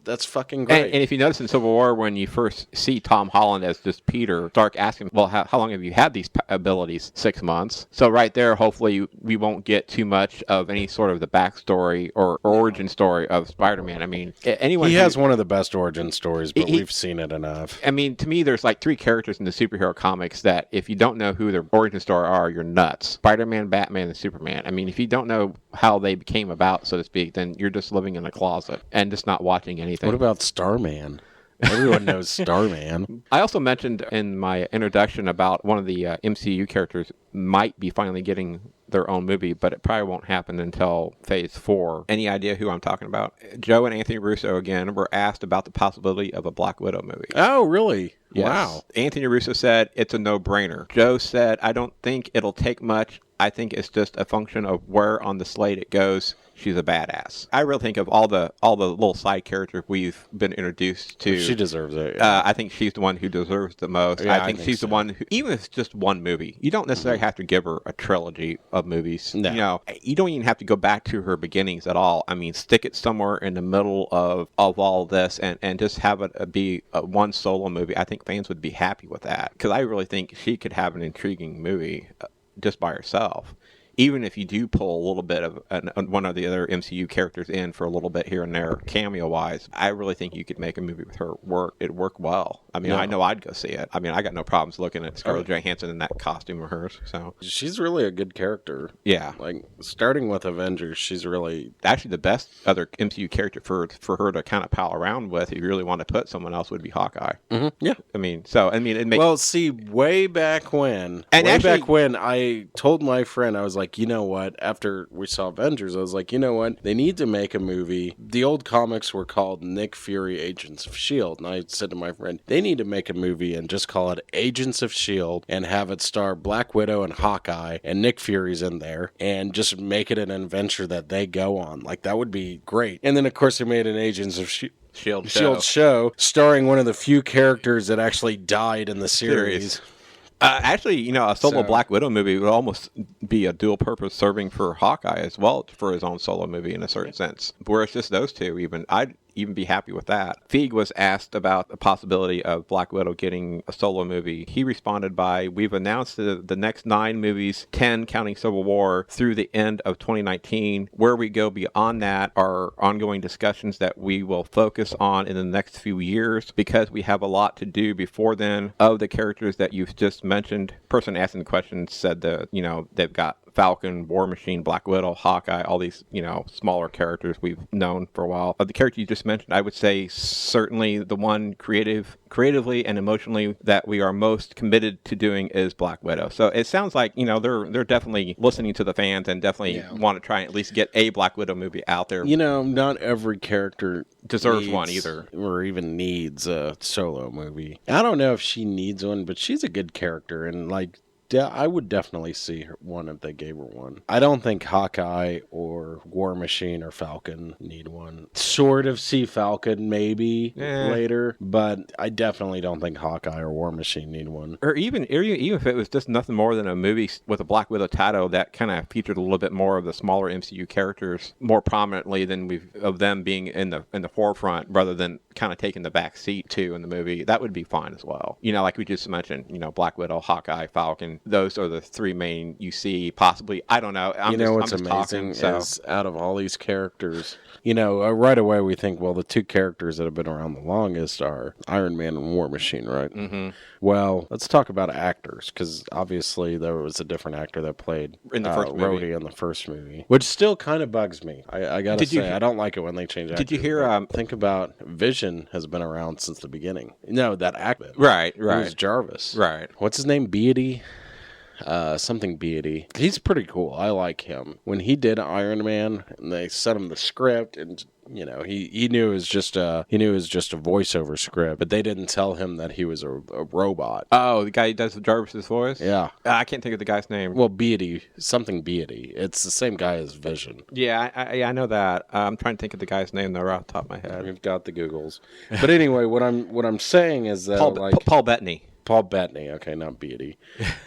That's fucking great. And if you notice in Civil War, when you first see Tom Holland as just Peter, Stark asks him, well, how long have you had these abilities? 6 months. So right there, hopefully we won't get too much of any sort of the backstory or origin story of Spider-Man. I mean, anyone... He has one of the best origin stories, but we've seen it enough. I mean, to me, there's like 3 characters in the superhero comics that if you don't know who their origin story are, you're nuts. Spider-Man, Batman, and Superman. I mean, if you don't know how they became about, so to speak, then you're just living in a closet and just not watching anything. What about Starman? Everyone knows Starman. I also mentioned in my introduction about one of the MCU characters might be finally getting their own movie, but it probably won't happen until Phase 4. Any idea who I'm talking about? Joe and Anthony Russo, again, were asked about the possibility of a Black Widow movie. Oh, really? Yes. Wow. Anthony Russo said it's a no-brainer. Joe said, I don't think it'll take much. I think it's just a function of where on the slate it goes. She's a badass. I really think of all the little side characters we've been introduced to. She deserves it. Yeah. I think she's the one who deserves the most. Yeah, I think she's the one who, even if it's just one movie, you don't necessarily have to give her a trilogy of movies. No. You know, you don't even have to go back to her beginnings at all. I mean, stick it somewhere in the middle of all this and just have it be a one solo movie. I think fans would be happy with that because I really think she could have an intriguing movie just by herself. Even if you do pull a little bit of one of the other MCU characters in for a little bit here and there, cameo-wise, I really think you could make a movie with her work. It'd work well. I mean, I know I'd go see it. I mean, I got no problems looking at Scarlett Johansson in that costume of hers. So she's really a good character. Yeah. Like, starting with Avengers, she's really... Actually, the best other MCU character for her to kind of pal around with, if you really want to put someone else, would be Hawkeye. Mm-hmm. Yeah. It makes... Well, see, way back when I told my friend, I was like, you know what, after we saw Avengers, I was like, you know what, they need to make a movie. The old comics were called Nick Fury Agents of S.H.I.E.L.D. And I said to my friend, they need to make a movie and just call it Agents of S.H.I.E.L.D. and have it star Black Widow and Hawkeye and Nick Fury's in there and just make it an adventure that they go on. Like, that would be great. And then, of course, they made an Agents of S.H.I.E.L.D. show starring one of the few characters that actually died in the series. Actually, a solo Black Widow movie would almost be a dual purpose serving for Hawkeye as well for his own solo movie in a certain sense. Where it's just those two, I'd even be happy with that. Feig was asked about the possibility of Black Widow getting a solo movie. He responded by, we've announced the next 9 movies, 10 counting Civil War, through the end of 2019. Where we go beyond that are ongoing discussions that we will focus on in the next few years because we have a lot to do before then. Of the characters that you've just mentioned, person asking the question said that, they've got Falcon, War Machine, Black Widow, Hawkeye, all these, smaller characters we've known for a while. Of the character you just mentioned, I would say certainly the one creatively and emotionally that we are most committed to doing is Black Widow. So it sounds like, they're definitely listening to the fans and definitely want to try and at least get a Black Widow movie out there. Not every character deserves one either. Or even needs a solo movie. I don't know if she needs one, but she's a good character and I would definitely see one if they gave her one. I don't think Hawkeye or War Machine or Falcon need one. Sort of see Falcon maybe later, but I definitely don't think Hawkeye or War Machine need one. Or even if it was just nothing more than a movie with a Black Widow title that kind of featured a little bit more of the smaller MCU characters more prominently than of them being in the forefront rather than kind of taking the back seat too in the movie, that would be fine as well. Like we just mentioned, Black Widow, Hawkeye, Falcon. mean, those are the three main you see, possibly. I don't know. You know what's I'm just amazing talking, is out of all these characters, right away we think, well, the two characters that have been around the longest are Iron Man and War Machine, right? Mm-hmm. Well, let's talk about actors, because obviously there was a different actor that played In the first movie. Rhodey in the first movie, which still kind of bugs me. I gotta say, I don't like it when they change actors. Did you hear? Think about Vision has been around since the beginning. No, that actor. Right. It was Jarvis. Right. What's his name? Beatty? Something Beatty. He's pretty cool. I like him. When he did Iron Man, and they sent him the script, and he knew it was just a voiceover script, but they didn't tell him that he was a robot. Oh, the guy who does Jarvis's voice? Yeah. I can't think of the guy's name. Well, Beatty, something Beatty. It's the same guy as Vision. Yeah, I know that. I'm trying to think of the guy's name though, right off the top of my head. We've got the Googles. But anyway, what I'm saying is that Paul Bettany. Paul Bettany. Okay, not Beatty.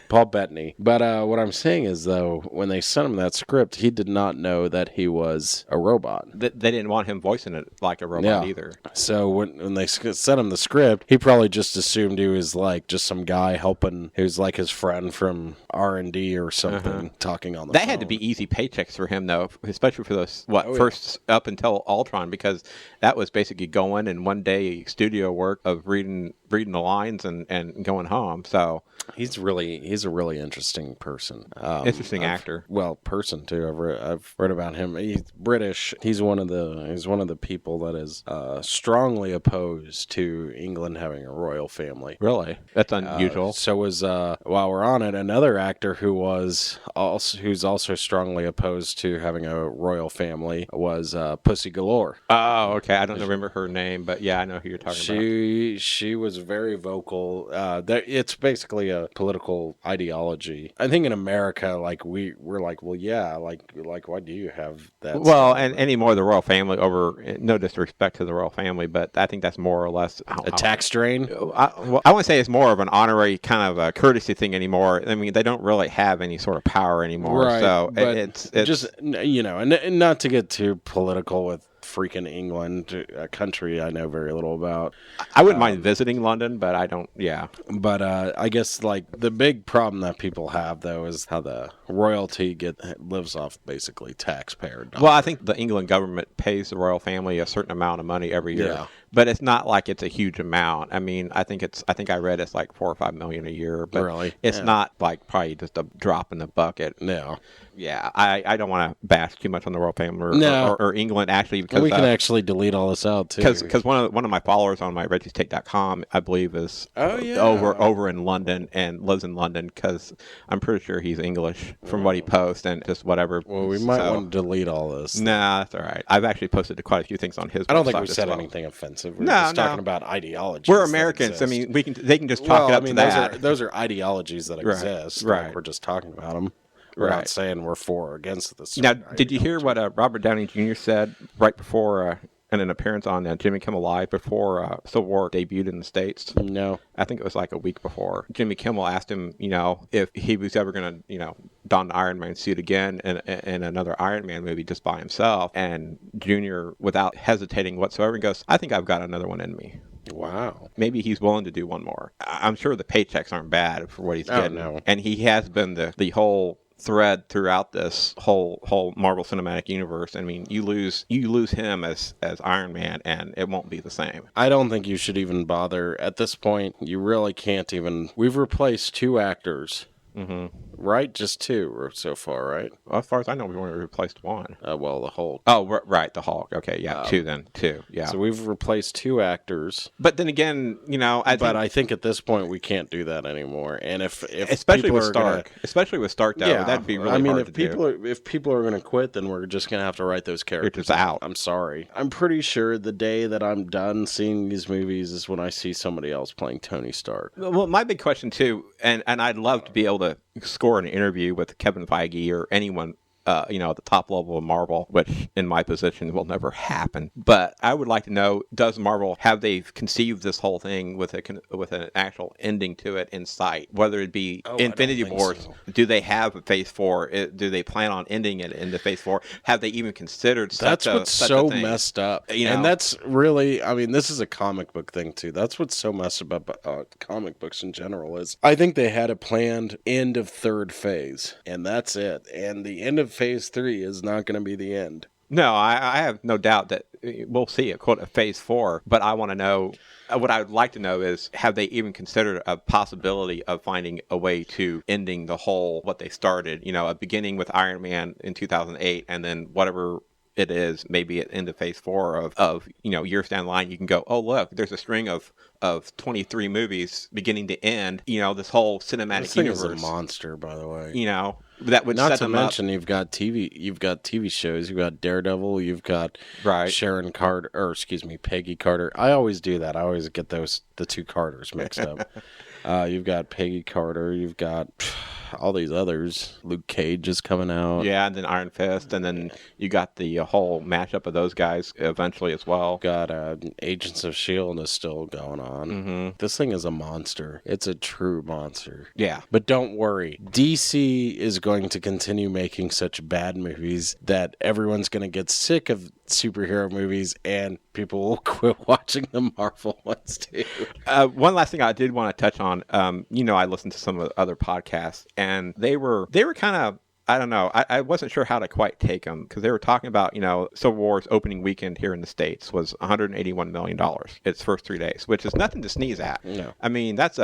Paul Bettany. But what I'm saying is, though, when they sent him that script, he did not know that he was a robot. They didn't want him voicing it like a robot either. So when they sent him the script, he probably just assumed he was like just some guy helping. He was like his friend from R&D or something, talking on the phone. That had to be easy paychecks for him, though, especially for those, first up until Ultron, because that was basically going and one day studio work of reading the lines and going home. So he's a really interesting person. Interesting actor. Well, person too. I've read about him. He's British. He's one of the people that is strongly opposed to England having a royal family. Really? That's unusual. So was while we're on it, another actor who's also strongly opposed to having a royal family was Pussy Galore. Oh, okay. I don't remember her name, but yeah, I know who you're talking about. She was very vocal. It's basically a political ideology. I think in America, like we're like, well, yeah, like why do you have that? Well, and anymore the royal family over. No disrespect to the royal family, but I think that's more or less a tax drain. I wouldn't say it's more of an honorary kind of a courtesy thing anymore. I mean, they don't really have any sort of power anymore. Right, so but it's just and not to get too political with freaking England, a country I know very little about. I wouldn't mind visiting London, but I don't. Yeah. But I guess like the big problem that people have though is how the royalty lives off basically taxpayer dollars. Well, I think the England government pays the royal family a certain amount of money every year. Yeah. But it's not like it's a huge amount. I mean, I think I read it's like $4 or $5 million a year, but really? It's not like probably just a drop in the bucket. No. Yeah, I don't want to bash too much on the royal family or England actually, because we can actually delete all this out too. Because one of my followers on my Reggie'sTake.com, I believe, is over in London and lives in London, because I'm pretty sure he's English from what he posts and just whatever. Well, we might want to delete all this. Nah, that's all right. I've actually posted quite a few things on his. I don't think we said anything offensive. We're just talking about ideologies. We're Americans. I mean, they can just chalk it up to that. Those are ideologies that exist. Right. Like, we're just talking about them. We're not saying we're for or against this. Now, did you hear what Robert Downey Jr. said right before in an appearance on Jimmy Kimmel Live before Civil War debuted in the States? No. I think it was like a week before. Jimmy Kimmel asked him, if he was ever going to, don the Iron Man suit again in another Iron Man movie just by himself. And Jr., without hesitating whatsoever, goes, I think I've got another one in me. Wow. Maybe he's willing to do one more. I'm sure the paychecks aren't bad for what he's getting. No. And he has been the whole thread throughout this whole Marvel Cinematic Universe. I mean, you lose him as Iron Man, and it won't be the same. I don't think you should even bother at this point. You really can't even. We've replaced 2 actors. Mm-hmm. Right? Just 2 so far, right? Well, as far as I know, we've only replaced 1. Well, the Hulk. Oh, right, the Hulk. Okay, yeah, 2 then. 2, yeah. So we've replaced 2 actors. But then again, I think at this point we can't do that anymore. And if especially with Stark, though, that'd be really hard to do. If people are going to quit, then we're just going to have to write those characters out. I'm sorry. I'm pretty sure the day that I'm done seeing these movies is when I see somebody else playing Tony Stark. Well, my big question too, and I'd love to be able to score an interview with Kevin Feige or anyone at the top level of Marvel, which in my position will never happen. But I would like to know, does Marvel, have they conceived this whole thing with an actual ending to it in sight? Whether it be Infinity Wars, do they have a Phase 4? Do they plan on ending it in the Phase 4? Have they even considered such a thing? That's what's so messed up. And that's really, I mean, this is a comic book thing too. That's what's so messed up about comic books in general is I think they had a planned end of third phase, and that's it. And the end of Phase 3 is not going to be the end. No, I have no doubt that we'll see a Phase 4, but I want to know, what I would like to know is, have they even considered a possibility of finding a way to ending the whole, what they started, a beginning with Iron Man in 2008, and then whatever it is, maybe at end of Phase 4 of years down the line, you can go, oh, look, there's a string of 23 movies beginning to end, this whole cinematic universe. This is a monster, by the way. That would not set to them mention up. you've got TV shows, you've got Daredevil, you've got Sharon Carter, or excuse me, Peggy Carter. I always do that. I always get the two Carters mixed up. You've got Peggy Carter, you've got all these others. Luke Cage is coming out. Yeah, and then Iron Fist, and then you got the whole mashup of those guys eventually as well. Got Agents of S.H.I.E.L.D. is still going on. Mm-hmm. This thing is a monster. It's a true monster. Yeah. But don't worry. DC is going to continue making such bad movies that everyone's going to get sick of superhero movies and people will quit watching the Marvel ones too. One last thing I did want to touch on, I listened to some of the other podcasts, and they were kind of, I don't know, I wasn't sure how to quite take them, because they were talking about, Civil War's opening weekend here in the States was $181 million its first 3 days, which is nothing to sneeze at. No. I mean, it's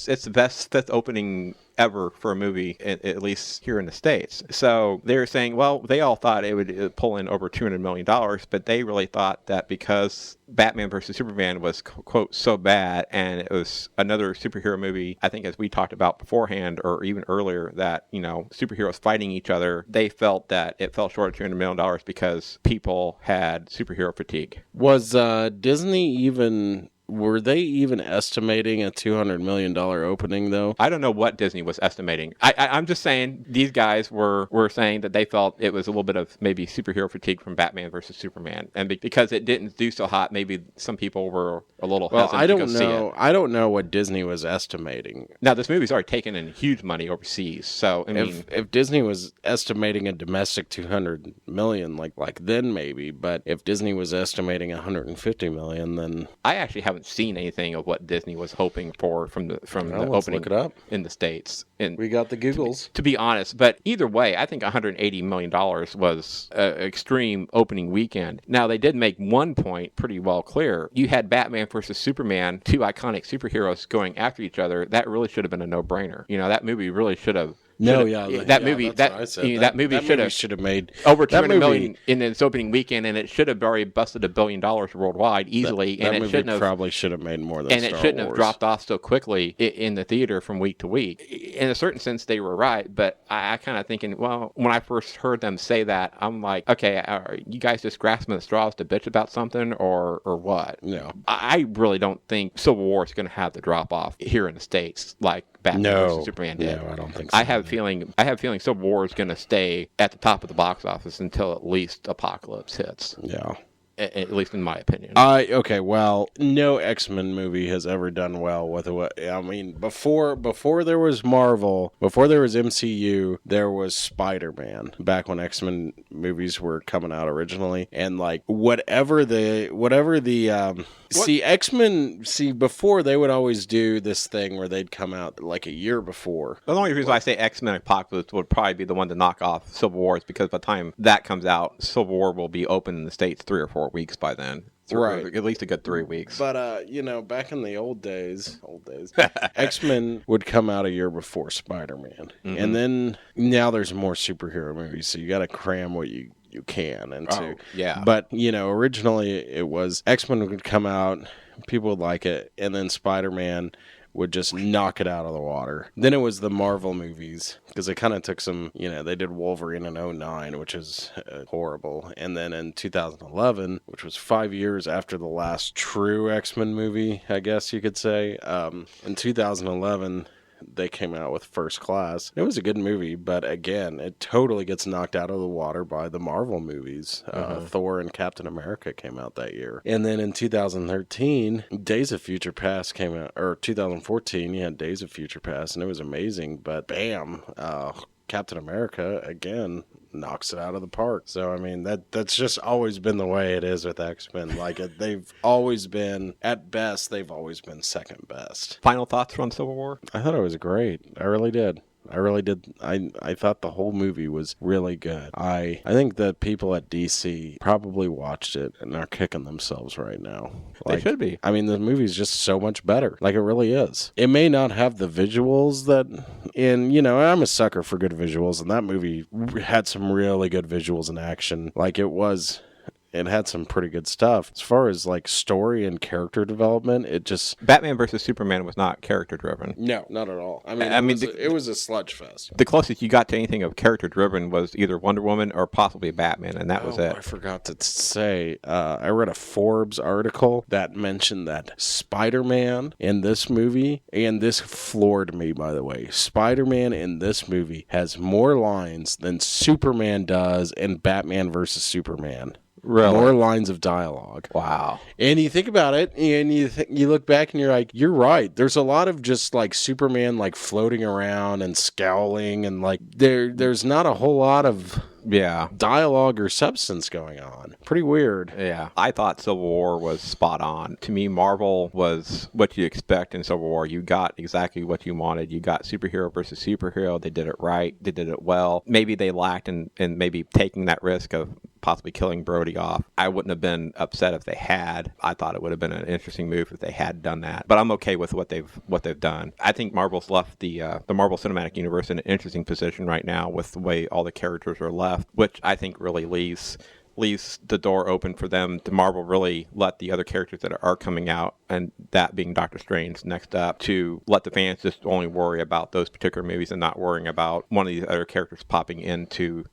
the best fifth opening ever for a movie, at least here in the States. So they were saying, well, they all thought it would pull in over $200 million, but they really thought that because Batman vs. Superman was, quote, so bad, and it was another superhero movie, I think as we talked about beforehand, or even earlier, that, superheroes fighting each other, they felt that it fell short of $200 million because people had superhero fatigue. Was Disney even... Were they even estimating a $200 million opening, though? I don't know what Disney was estimating. I'm just saying these guys were saying that they felt it was a little bit of maybe superhero fatigue from Batman versus Superman. And because it didn't do so hot, maybe some people were a little hesitant to go see it. I don't know what Disney was estimating. Now, this movie's already taken in huge money overseas. So, I mean... If Disney was estimating a domestic $200 million, like then maybe. But if Disney was estimating $150 million, then... I actually haven't seen anything of what Disney was hoping for from the opening look it up. in the States. And we got the Googles. To be honest, but either way, I think $180 million was an extreme opening weekend. Now, they did make one point pretty well clear. You had Batman versus Superman, two iconic superheroes going after each other. That really should have been a no-brainer. That movie really should have... That movie should have made over $200 million in its opening weekend, and it should have already busted $1 billion worldwide easily. That and movie probably should have made more than and Star it shouldn't Wars. have dropped off so quickly in the theater from week to week. In a certain sense, they were right, but I kind of thinking, well, when I first heard them say that, I'm like, okay, are you guys just grasping the straws to bitch about something, or what? No, I really don't think Civil War is going to have the drop off here in the States like Batman versus Superman did. No, I don't think so. I have a feeling Civil War is going to stay at the top of the box office until at least Apocalypse hits. Yeah. At least in my opinion. Well, no X-Men movie has ever done well with what I mean. Before there was Marvel, before there was MCU, there was Spider-Man. Back when X-Men movies were coming out originally, and like whatever the X-Men. Before they would always do this thing where they'd come out like a year before. The only reason why I say X-Men Apocalypse would probably be the one to knock off Civil War is because by the time that comes out, Civil War will be open in the States 3 or 4 weeks by then. Right. At least a good 3 weeks. But, back in the old days, X-Men would come out a year before Spider-Man. Mm-hmm. And then now there's more superhero movies, so you got to cram what you can into. Oh, yeah. But, originally it was X-Men would come out, people would like it, and then Spider-Man would just knock it out of the water. Then it was the Marvel movies, because they kind of took some, they did Wolverine in 2009, which is horrible. And then in 2011, which was 5 years after the last true X-Men movie, I guess you could say, in 2011... they came out with First Class. It was a good movie, but again, it totally gets knocked out of the water by the Marvel movies. Thor and Captain America came out that year. And then in 2013, Days of Future Past came out, or 2014, you had Days of Future Past, and it was amazing, but bam, Captain America, again, knocks it out of the park. So, I mean, that's just always been the way it is with X-Men. Like, they've always been, at best, they've always been second best. Final thoughts on Civil War? I thought it was great. I really did. I thought the whole movie was really good. I think that people at DC probably watched it and are kicking themselves right now. They should be. I mean, the movie's just so much better. Like, it really is. It may not have the visuals that, and, you know, I'm a sucker for good visuals, and that movie had some really good visuals and action. Like, it had some pretty good stuff. As far as, like, story and character development, it just... Batman versus Superman was not character-driven. No, not at all. I mean, it was a sludge fest. The closest you got to anything of character-driven was either Wonder Woman or possibly Batman, and that was it. I forgot to say, I read a Forbes article that mentioned that Spider-Man in this movie, and this floored me, by the way, Spider-Man in this movie has more lines than Superman does in Batman versus Superman. Really? More lines of dialogue. Wow. And you think about it, and you look back and you're like, you're right. There's a lot of just like Superman like floating around and scowling, and like there's not a whole lot of dialogue or substance going on. Pretty weird. Yeah. I thought Civil War was spot on. To me, Marvel was what you expect in Civil War. You got exactly what you wanted. You got superhero versus superhero. They did it right. They did it well. Maybe they lacked in maybe taking that risk of possibly killing Brody off. I wouldn't have been upset if they had. I thought it would have been an interesting move if they had done that. But I'm okay with what they've done. I think Marvel's left the Marvel Cinematic Universe in an interesting position right now with the way all the characters are left, which I think really leaves the door open for them to Marvel really let the other characters that are coming out, and that being Doctor Strange next up, to let the fans just only worry about those particular movies and not worrying about one of these other characters popping into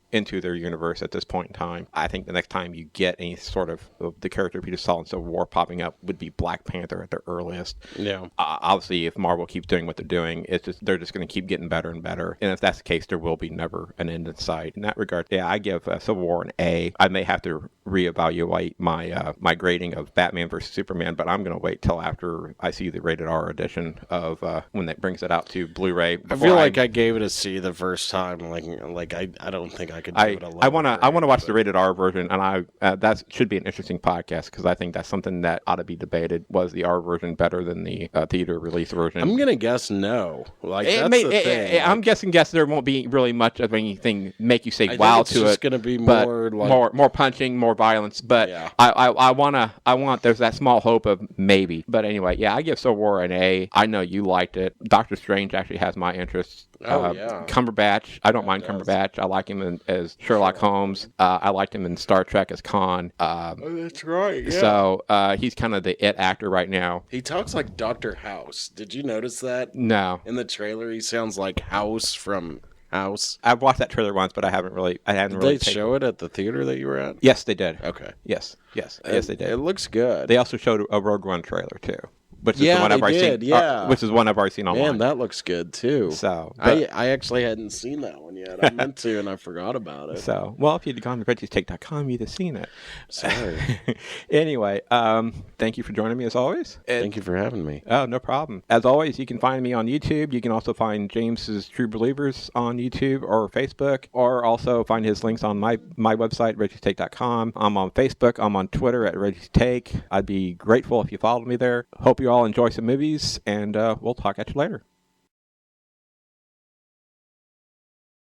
their universe at this point in time. I think the next time you get any sort of the character you just saw in Civil War popping up would be Black Panther at the earliest. Yeah. Obviously, if Marvel keeps doing what they're doing, they're just going to keep getting better and better. And if that's the case, there will be never an end in sight. In that regard, yeah, I give Civil War an A. I may have to reevaluate my grading of Batman versus Superman, but I'm going to wait till after I see the rated R edition of when that brings it out to Blu-ray. I feel like I gave it a C the first time. Like I don't think I could give it a low. I want to watch the rated R version, and that should be an interesting podcast because I think that's something that ought to be debated. Was the R version better than the theater release version? I'm gonna guess no. Like that's the thing. I'm guessing there won't be really much of anything make you say wow to it. It's just gonna be more punching, more violence. But yeah. I want there's that small hope of maybe. But anyway, yeah, I give Civil War an A. I know you liked it. Doctor Strange actually has my interest. Yeah. Cumberbatch. I don't mind Cumberbatch. I like him as Sherlock Holmes. I liked him in Star Trek as Khan. That's right. Yeah. So he's kind of the it actor right now. He talks like Dr. House. Did you notice that? No. In the trailer, he sounds like House from House. I've watched that trailer once, but I haven't really. Did they show it at the theater that you were at? Yes, they did. Okay. Yes, they did. It looks good. They also showed a Rogue One trailer too. Which is the one I've already seen. Which is one I've already seen online. Man, that looks good too. So I actually hadn't seen that one yet. I meant to, and I forgot about it. So if you'd gone to Reggie'sTake.com, you'd have seen it. Sorry. Anyway, thank you for joining me as always. Thank you for having me. Oh, no problem. As always, you can find me on YouTube. You can also find James's True Believers on YouTube or Facebook, or also find his links on my website, Reggie'sTake.com. I'm on Facebook. I'm on Twitter at Reggie's Take. I'd be grateful if you followed me there. Hope you all enjoy some movies, and we'll talk at you later.